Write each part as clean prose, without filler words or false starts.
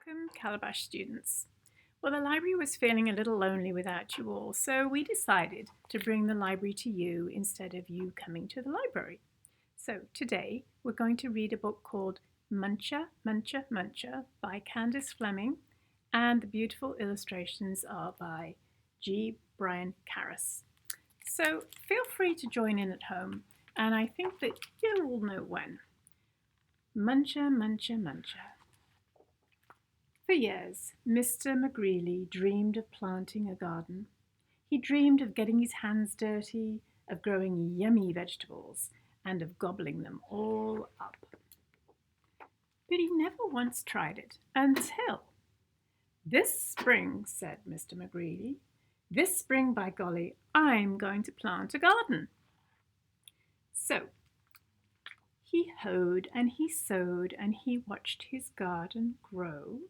Welcome, Calabash students. Well, the library was feeling a little lonely without you all, so we decided to bring the library to you instead of you coming to the library. So today we're going to read a book called Muncha, Muncha, Muncha by Candace Fleming, and the beautiful illustrations are by G. Brian Karras. So feel free to join in at home, and I think that you'll all know when. Muncha, Muncha, Muncha. For years, Mr. McGreely dreamed of planting a garden. He dreamed of getting his hands dirty, of growing yummy vegetables, and of gobbling them all up. But he never once tried it until this spring, said Mr. McGreely. This spring, by golly, I'm going to plant a garden. So he hoed and he sowed and he watched his garden grow.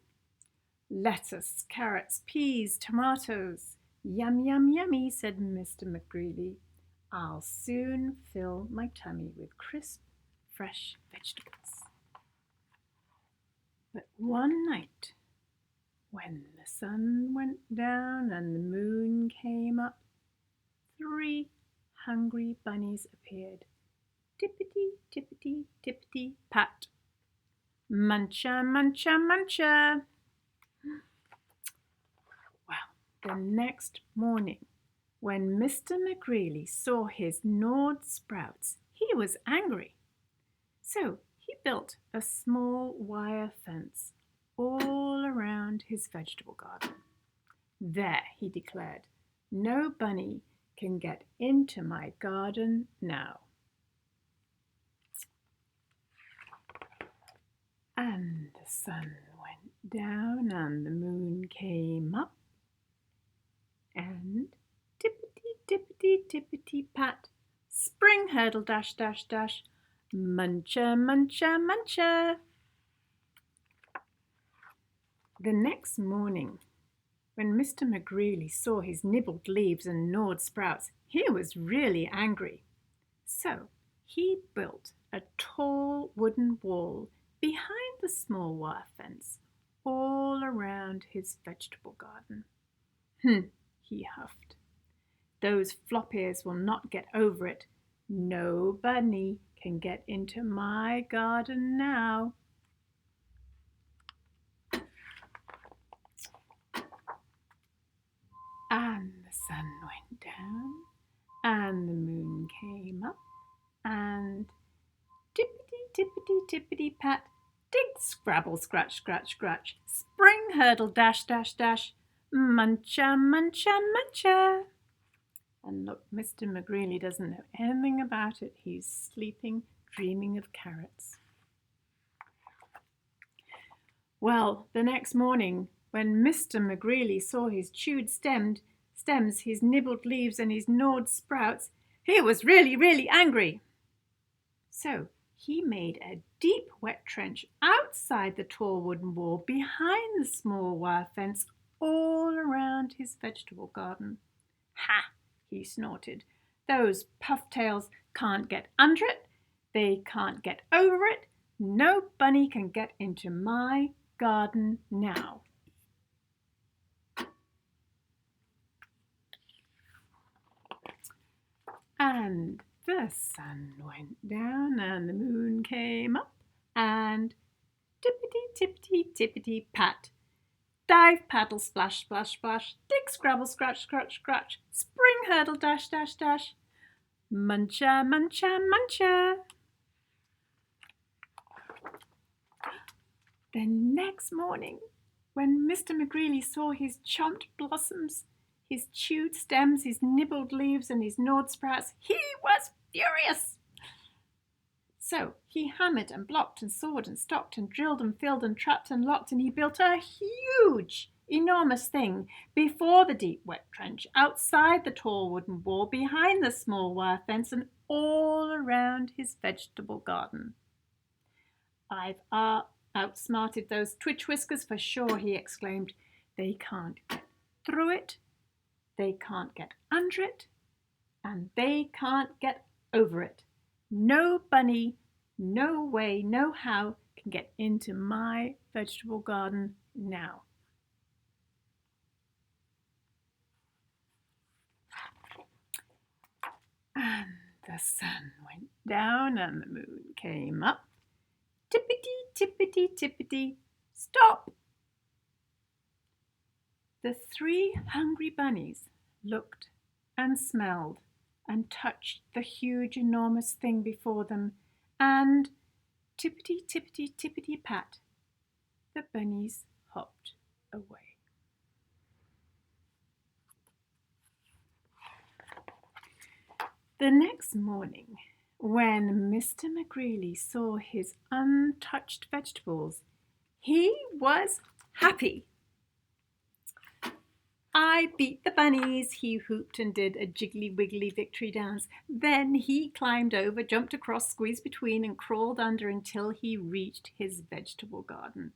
Lettuce, carrots, peas, tomatoes. Yum, yum, yummy, said Mr. McGreely. I'll soon fill my tummy with crisp, fresh vegetables. But one night, when the sun went down and the moon came up, 3 hungry bunnies appeared. Tippity, tippity, tippity, pat. Muncha, muncha, muncha. The next morning, when Mr. McGreely saw his gnawed sprouts, he was angry. So he built a small wire fence all around his vegetable garden. There, he declared, no bunny can get into my garden now. And the sun went down and the moon came up. And tippity, tippity, tippity, pat, spring hurdle, dash, dash, dash, muncha, muncha, muncha. The next morning, when Mr. McGreely saw his nibbled leaves and gnawed sprouts, he was really angry. So he built a tall wooden wall behind the small wire fence all around his vegetable garden. He huffed. Those flop ears will not get over it. No bunny can get into my garden now. And the sun went down, and the moon came up, and tippity, tippity, tippity, pat, dig, scrabble, scratch, scratch, scratch, spring, hurdle, dash, dash, dash, muncha, muncha, muncha. And look, Mr. McGreely doesn't know anything about it. He's sleeping, dreaming of carrots. Well, the next morning, when Mr. McGreely saw his chewed stems, his nibbled leaves and his gnawed sprouts, he was really, really angry. So he made a deep wet trench outside the tall wooden wall behind the small wire fence all around his vegetable garden. Ha! He snorted. Those pufftails can't get under it. They can't get over it. No bunny can get into my garden now. And the sun went down and the moon came up, and tippity, tippity, tippity, pat. Dive, paddle, splash, splash, splash, dig, scrabble, scratch, scratch, scratch, spring, hurdle, dash, dash, dash, muncha, muncha, muncha. The next morning, when Mr. McGreely saw his chomped blossoms, his chewed stems, his nibbled leaves, and his gnawed sprouts, he was furious. So he hammered and blocked and sawed and stocked and drilled and filled and trapped and locked, and he built a huge, enormous thing before the deep wet trench, outside the tall wooden wall, behind the small wire fence, and all around his vegetable garden. I've outsmarted those twitch whiskers for sure, he exclaimed. They can't get through it, they can't get under it, and they can't get over it. No bunny, no way, no how can get into my vegetable garden now. And the sun went down and the moon came up. Tippity, tippity, tippity, stop! The 3 hungry bunnies looked and smelled and touched the huge, enormous thing before them, and tippity, tippity, tippity, pat, the bunnies hopped away. The next morning, when Mr. McGreely saw his untouched vegetables, he was happy. I beat the bunnies, he whooped and did a jiggly-wiggly victory dance. Then he climbed over, jumped across, squeezed between, and crawled under until he reached his vegetable garden.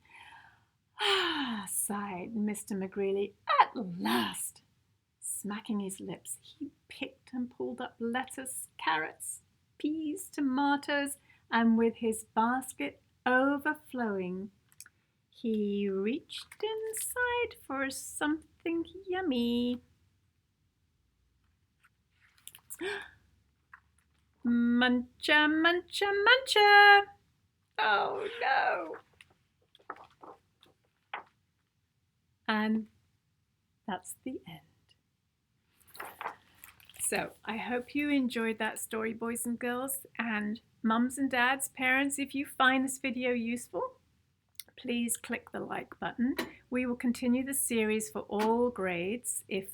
Ah, sighed Mr. McGreely, at last. Smacking his lips, he picked and pulled up lettuce, carrots, peas, tomatoes, and with his basket overflowing, he reached inside for something yummy. Muncha, muncha, muncha! Oh no! And that's the end. So I hope you enjoyed that story, boys and girls, and mums and dads, parents, if you find this video useful, please click the like button. We will continue the series for all grades if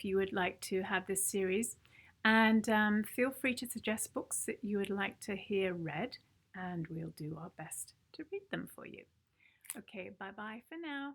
you would like to have this series, and feel free to suggest books that you would like to hear read, and we'll do our best to read them for you. Okay, bye-bye for now.